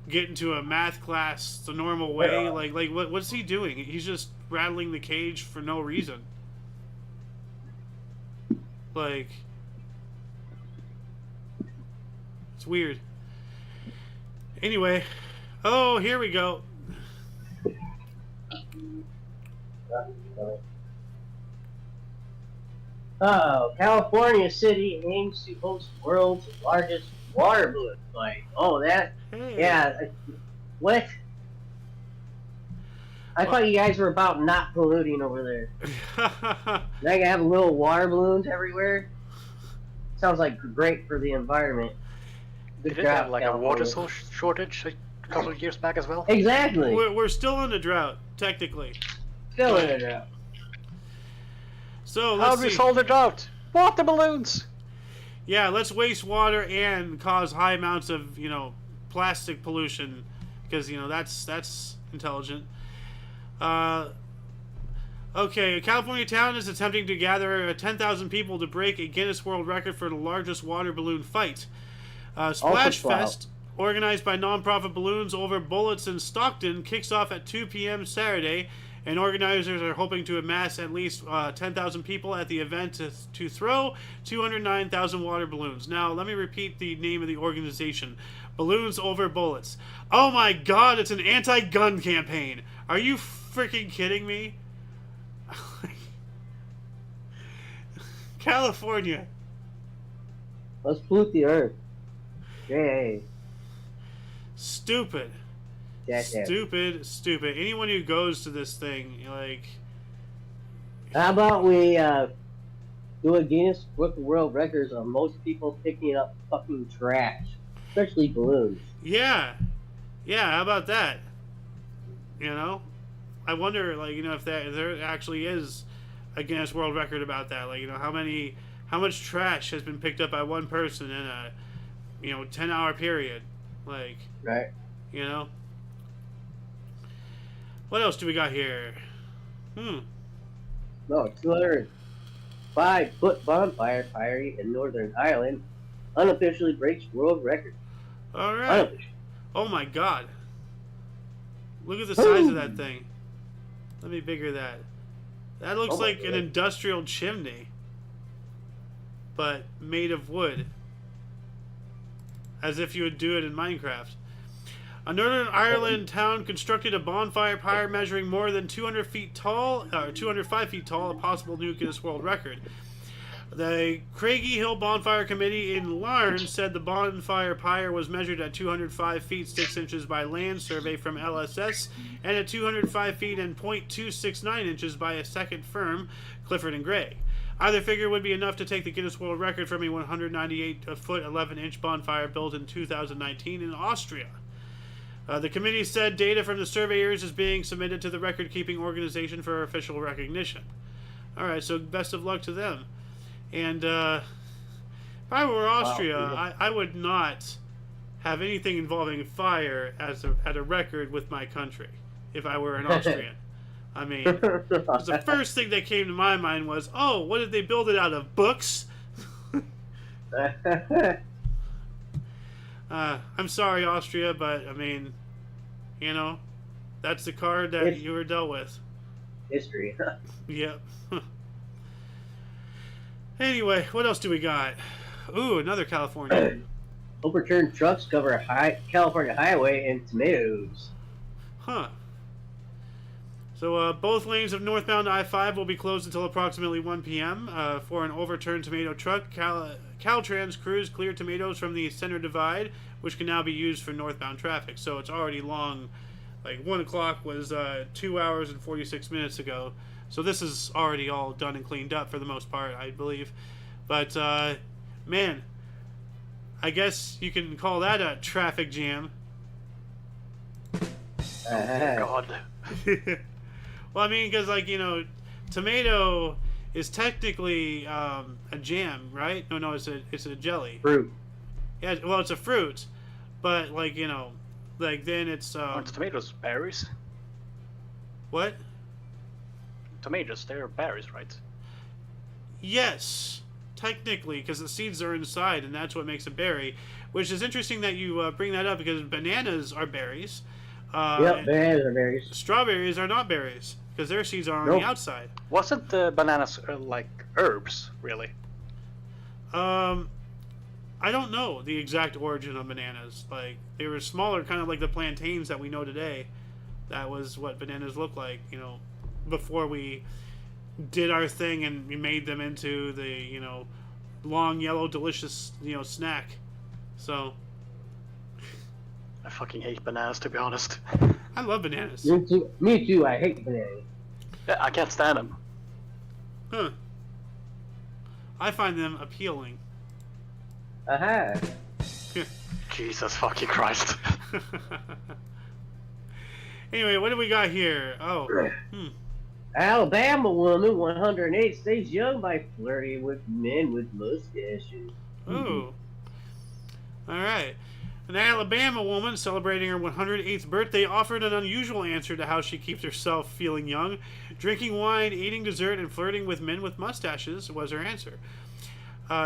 Speaker 1: get into a math class the normal way. What's he doing? He's just rattling the cage for no reason. Like, it's weird. Anyway, oh, here we go.
Speaker 2: Oh, California City aims to host world's largest water balloon flight. Oh, that?
Speaker 1: Hey.
Speaker 2: Yeah. What? I thought you guys were about not polluting over there. Now you have little water balloons everywhere. Sounds like great for the environment.
Speaker 5: Good job, have like California. A water shortage a couple of years back as well?
Speaker 2: Exactly.
Speaker 1: We're still in a drought, technically.
Speaker 2: Still in a drought.
Speaker 1: So
Speaker 5: how do we solve the drought? Water balloons.
Speaker 1: Yeah, let's waste water and cause high amounts of plastic pollution, because that's intelligent. Okay, a California town is attempting to gather 10,000 people to break a Guinness World Record for the largest water balloon fight. Splash Fest, organized by nonprofit Balloons Over Bullets in Stockton, kicks off at 2 p.m. Saturday, and organizers are hoping to amass at least 10,000 people at the event to throw 209,000 water balloons. Now, let me repeat the name of the organization. Balloons Over Bullets. Oh my god, it's an anti-gun campaign. Are you freaking kidding me? California.
Speaker 2: Let's pollute the earth. Yay.
Speaker 1: Stupid. Stupid. Anyone who goes to this thing, like...
Speaker 2: How about we do a Guinness Book of World Records on most people picking up fucking trash, especially balloons.
Speaker 1: Yeah, how about that? I wonder, if there actually is a Guinness World Record about that. How much trash has been picked up by one person in a 10-hour period. Right. What else do we got here?
Speaker 2: No, 205-foot bonfire firing in Northern Ireland unofficially breaks world record.
Speaker 1: All right. Oh my god. Look at the size of that thing. Let me bigger that. That looks like an industrial chimney, but made of wood. As if you would do it in Minecraft. A Northern Ireland town constructed a bonfire pyre measuring more than 205 feet tall, a possible new Guinness World Record. The Craigie Hill Bonfire Committee in Larne said the bonfire pyre was measured at 205 feet 6 inches by land survey from LSS and at 205 feet and 0.269 inches by a second firm, Clifford and Gray. Either figure would be enough to take the Guinness World Record from a 198-foot 11-inch bonfire built in 2019 in Austria. The committee said data from the surveyors is being submitted to the record-keeping organization for official recognition. Alright, so best of luck to them. And if I were Austria, I would not have anything involving fire at a record with my country if I were an Austrian. I mean, the first thing that came to my mind was, oh, what did they build it out of? Books? I'm sorry, Austria, but, I mean, that's the card that you were dealt with.
Speaker 2: History.
Speaker 1: Yep. Anyway, what else do we got? Ooh, another California.
Speaker 2: Overturned trucks cover a California highway in tomatoes.
Speaker 1: Huh. So both lanes of northbound I-5 will be closed until approximately 1 p.m. For an overturned tomato truck. Caltrans crews cleared tomatoes from the center divide, which can now be used for northbound traffic. So it's already long. 1 o'clock was 2 hours and 46 minutes ago. So this is already all done and cleaned up for the most part, I believe. But, man, I guess you can call that a traffic jam.
Speaker 5: Oh, God.
Speaker 1: Well, I mean, because, tomato is technically a jam, right? No, it's a jelly.
Speaker 2: Fruit.
Speaker 1: Yeah, well, it's a fruit. But, then it's...
Speaker 5: Aren't tomatoes berries?
Speaker 1: What?
Speaker 5: Tomatoes, they're berries, right?
Speaker 1: Yes, technically, because the seeds are inside, and that's what makes a berry. Which is interesting that you bring that up, because bananas are berries.
Speaker 2: Yep, bananas are berries.
Speaker 1: Strawberries are not berries, because their seeds are on the outside.
Speaker 5: Wasn't the bananas herbs, really?
Speaker 1: I don't know the exact origin of bananas. They were smaller, kind of like the plantains that we know today. That was what bananas look like, before we did our thing and we made them into the long yellow delicious snack. So
Speaker 5: I fucking hate bananas, to be honest.
Speaker 1: I love bananas.
Speaker 2: Me too. I hate bananas.
Speaker 5: Yeah, I can't stand them.
Speaker 1: Huh. I find them appealing.
Speaker 2: Aha.
Speaker 5: Jesus fucking Christ.
Speaker 1: Anyway, what do we got here? Oh.
Speaker 2: Alabama woman 108 stays young by flirting with men with mustaches.
Speaker 1: Ooh. All right. An Alabama woman celebrating her 108th birthday offered an unusual answer to how she keeps herself feeling young. Drinking wine, eating dessert, and flirting with men with mustaches was her answer.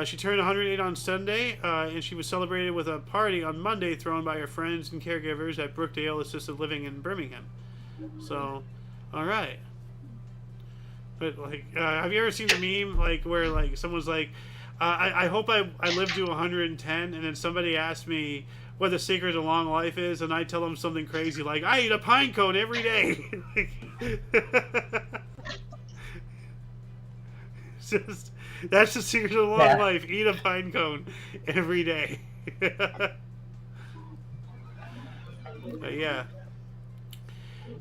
Speaker 1: She turned 108 on Sunday, and she was celebrated with a party on Monday thrown by her friends and caregivers at Brookdale Assisted Living in Birmingham. So, all right. But, like, have you ever seen the meme, like, where, like, someone's like, I hope I live to 110, and then somebody asks me what the secret to long life is, and I tell them something crazy, like, I eat a pine cone every day. It's just, that's the secret to long life. Eat a pine cone every day. Yeah.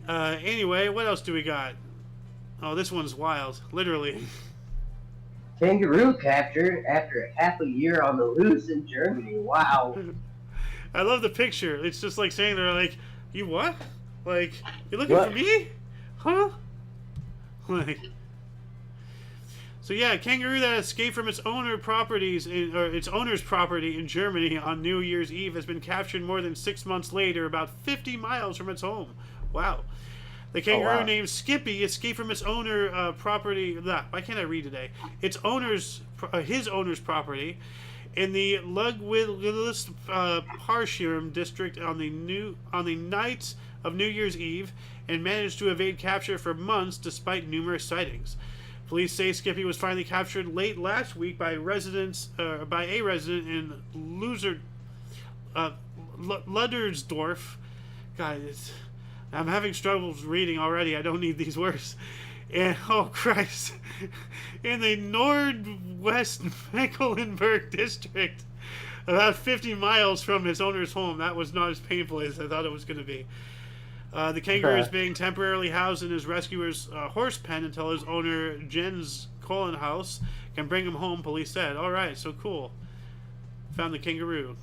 Speaker 1: Anyway, what else do we got? Oh, this one's wild. Literally.
Speaker 2: Kangaroo captured after half a year on the loose in Germany. Wow.
Speaker 1: I love the picture. It's just like saying they're like, you what? Like, you're looking for me? Huh? Like... So yeah, a kangaroo that escaped from its owner's property in Germany on New Year's Eve has been captured more than 6 months later, about 50 miles from its home. Wow. The kangaroo named Skippy escaped from its owner property. Why can't I read today? His owner's property in the Ludwigslust Parshirm district on the night of New Year's Eve, and managed to evade capture for months despite numerous sightings. Police say Skippy was finally captured late last week by a resident in Luddersdorf. God, I'm having struggles reading already. I don't need these words. And oh Christ, in the Nordwest Mecklenburg district, about 50 miles from his owner's home. That was not as painful as I thought it was going to be. The kangaroo is being temporarily housed in his rescuer's horse pen until his owner, Jens Kohlenhaus, can bring him home, police said. Alright, so cool. Found the kangaroo.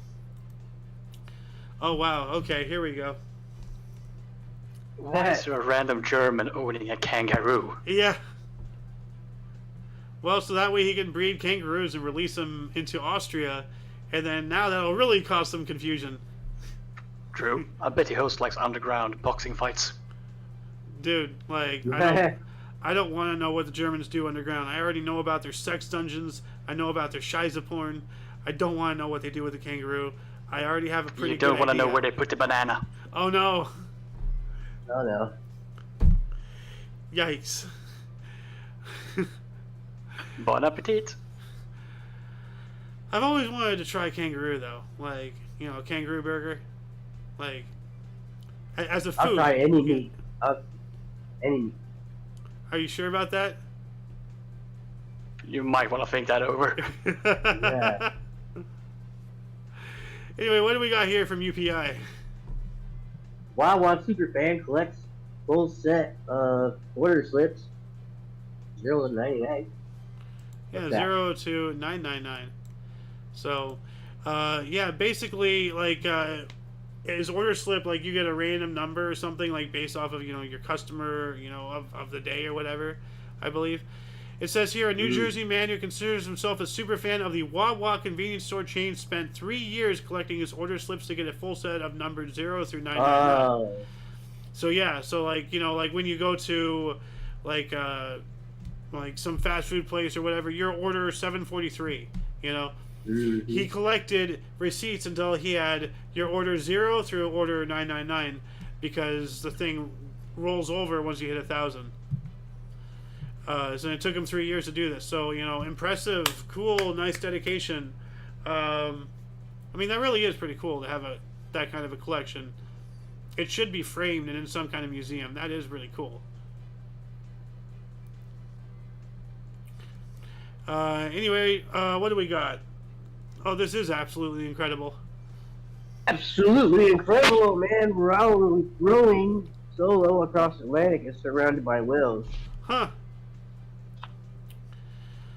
Speaker 1: Oh, wow. Okay, here we go.
Speaker 5: Why is there a random German owning a kangaroo?
Speaker 1: Yeah. Well, so that way he can breed kangaroos and release them into Austria, and then now that'll really cause some confusion.
Speaker 5: True. I bet he hosts like underground boxing fights.
Speaker 1: Dude, like, I don't want to know what the Germans do underground. I already know about their sex dungeons. I know about their Scheisse porn. I don't want to know what they do with the kangaroo. I already have a pretty good idea.
Speaker 5: You don't want to know where they put the banana.
Speaker 1: Oh, no.
Speaker 2: Oh, no.
Speaker 1: Yikes.
Speaker 5: Bon appetit.
Speaker 1: I've always wanted to try kangaroo, though. Like, a kangaroo burger. Like, as a food.
Speaker 2: I'll try any meat. Any meat.
Speaker 1: Are you sure about that?
Speaker 5: You might want to think that over.
Speaker 2: Yeah.
Speaker 1: Anyway, what do we got here from UPI?
Speaker 2: Wawa superfan collects full set of order slips. 0 to 99.
Speaker 1: Yeah, 0 to 999. So, yeah, basically, like, his order slip, like, you get a random number or something, like, based off of, your customer, of the day or whatever, I believe. It says here, a New Jersey man who considers himself a superfan of the Wawa convenience store chain spent 3 years collecting his order slips to get a full set of numbers 0 through 999. So, yeah, so, like, like, when you go to, like some fast food place or whatever, your order 743, He collected receipts until he had your order 0 through order 999, because the thing rolls over once you hit 1,000. So it took him 3 years to do this. So, impressive, cool, nice dedication. I mean, that really is pretty cool to have that kind of a collection. It should be framed and in some kind of museum. That is really cool. Anyway, what do we got? Oh, this is absolutely incredible.
Speaker 2: Absolutely incredible, man. Rowing solo across the Atlantic is surrounded by whales.
Speaker 1: Huh.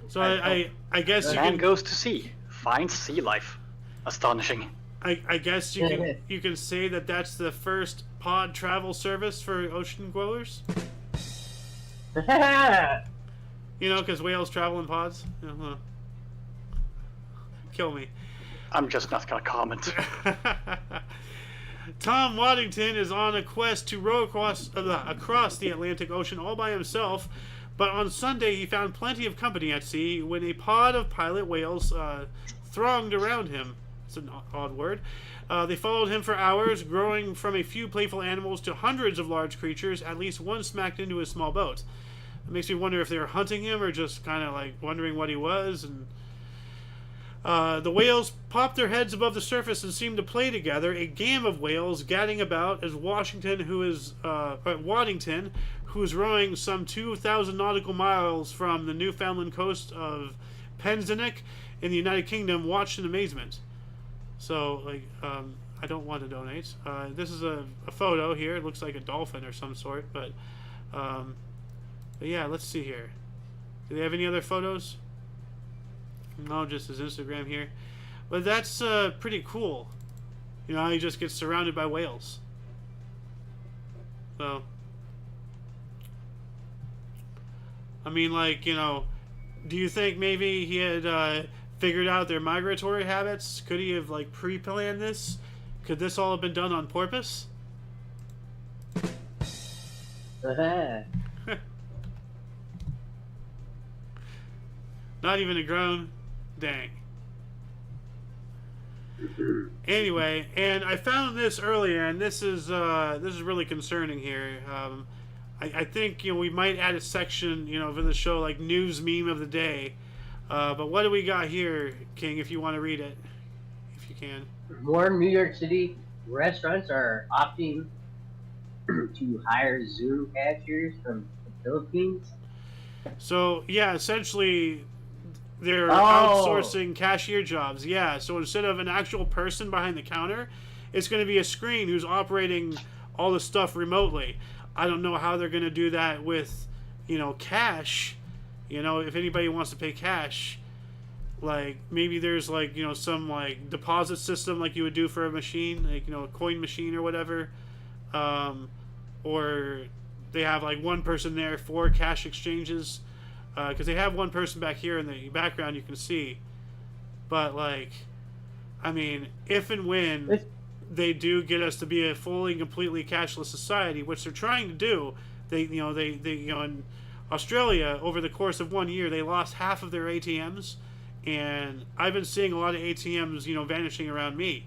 Speaker 1: So I guess
Speaker 5: man goes to sea, finds sea life. Astonishing.
Speaker 1: I guess you can say that that's the first pod travel service for ocean dwellers. You know, because whales travel in pods. Uh-huh. Kill me.
Speaker 5: I'm just not gonna comment.
Speaker 1: Tom Waddington is on a quest to row across the Atlantic Ocean all by himself, but on Sunday he found plenty of company at sea when a pod of pilot whales thronged around him. It's an odd word. They followed him for hours, growing from a few playful animals to hundreds of large creatures, at least one smacked into his small boat. It makes me wonder if they were hunting him or just kind of like wondering what he was. And the whales popped their heads above the surface and seemed to play together, a game of whales gadding about as Waddington, who is rowing some 2,000 nautical miles from the Newfoundland coast of Penzanic in the United Kingdom, watched in amazement. So, like, I don't want to donate. This is a photo here. It looks like a dolphin or some sort, but yeah, let's see here. Do they have any other photos? No, just his Instagram here. But that's pretty cool. You know, he just gets surrounded by whales. So, I mean, like, you know, do you think maybe he had figured out their migratory habits? Could he have, like, pre-planned this? Could this all have been done on purpose? Not even a groan? Dang. Anyway, and I found this earlier, and this is really concerning here. I think, you know, we might add a section, you know, for the show, like news meme of the day. But what do we got here, King, if you want to read it, if you can.
Speaker 2: More New York City restaurants are opting to hire Zoom cashiers from the Philippines.
Speaker 1: So, yeah, essentially, they're outsourcing cashier jobs. Yeah, so instead of an actual person behind the counter, it's going to be a screen who's operating all the stuff remotely. I don't know how they're going to do that with, you know, cash. You know, if anybody wants to pay cash, like, maybe there's, like, you know, some, like, deposit system like you would do for a machine, like, you know, a coin machine or whatever. Or they have, like, one person there for cash exchanges. Because they have one person back here in the background you can see. But, like, I mean, if and when they do get us to be a fully and completely cashless society, which they're trying to do, they in Australia, over the course of 1 year, they lost half of their ATMs, and I've been seeing a lot of ATMs, you know, vanishing around me.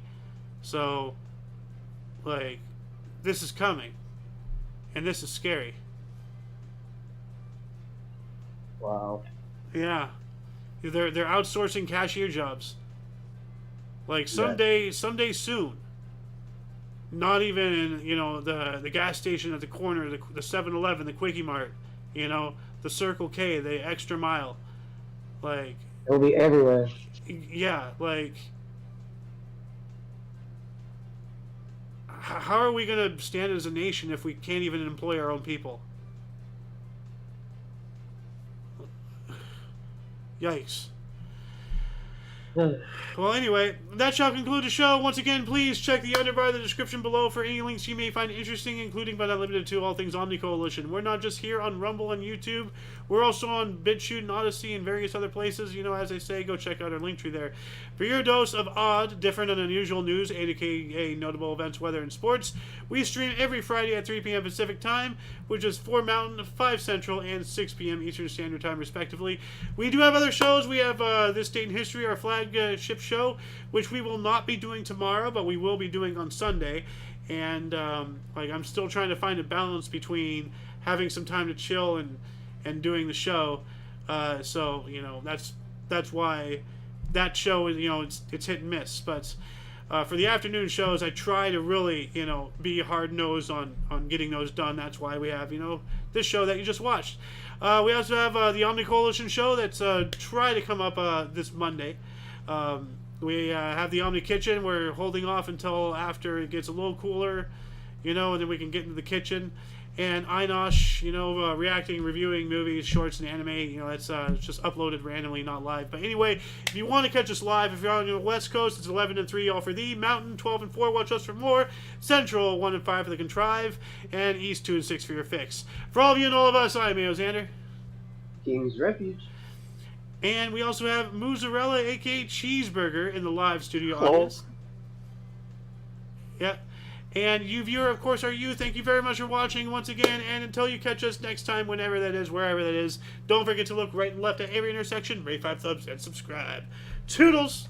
Speaker 1: So, like, this is coming, and this is scary.
Speaker 2: Wow.
Speaker 1: Yeah, they're outsourcing cashier jobs. Like someday soon. Not even in, you know, the gas station at the corner, the 7-Eleven, the Quickie Mart, you know, the Circle K, the Extra Mile. Like,
Speaker 2: it'll be everywhere.
Speaker 1: Yeah, like, how are we gonna stand as a nation if we can't even employ our own people? Yikes. Well, anyway, that shall conclude the show. Once again, please check the underbar of the description below for any links you may find interesting, including but not limited to all things Omni Coalition. We're not just here on Rumble and YouTube. We're also on BitChute and Odyssey and various other places. You know, as I say, go check out our Linktree there. For your dose of odd, different, and unusual news, aka notable events, weather, and sports, we stream every Friday at 3 p.m. Pacific Time, which is 4 Mountain, 5 Central, and 6 p.m. Eastern Standard Time, respectively. We do have other shows. We have This Date in History, our flagship show, which we will not be doing tomorrow, but we will be doing on Sunday. And like, I'm still trying to find a balance between having some time to chill and doing the show. So, you know, that's why that show is, you know, it's hit and miss. But for the afternoon shows, I try to really, you know, be hard-nosed on getting those done. That's why we have, you know, this show that you just watched. We also have the Omni Coalition show that's trying to come up this Monday. We have the Omni Kitchen. We're holding off until after it gets a little cooler, and then we can get into the kitchen. And Inosh, reacting, reviewing movies, shorts, and anime. It's just uploaded randomly, not live. But anyway, if you want to catch us live, if you're on the West Coast, it's 11 and 3 all for thee. Mountain 12 and 4, watch us for more. Central 1 and 5 for the Contrive, and East 2 and 6 for your fix. For all of you and all of us, I'm Xander.
Speaker 2: King's Refuge.
Speaker 1: And we also have Mozzarella, aka Cheeseburger, in the live studio
Speaker 5: Hello.
Speaker 1: audience. Yeah. And you viewer, of course, are you. Thank you very much for watching once again. And until you catch us next time, whenever that is, wherever that is, don't forget to look right and left at every intersection, rate 5 thumbs, and subscribe. Toodles!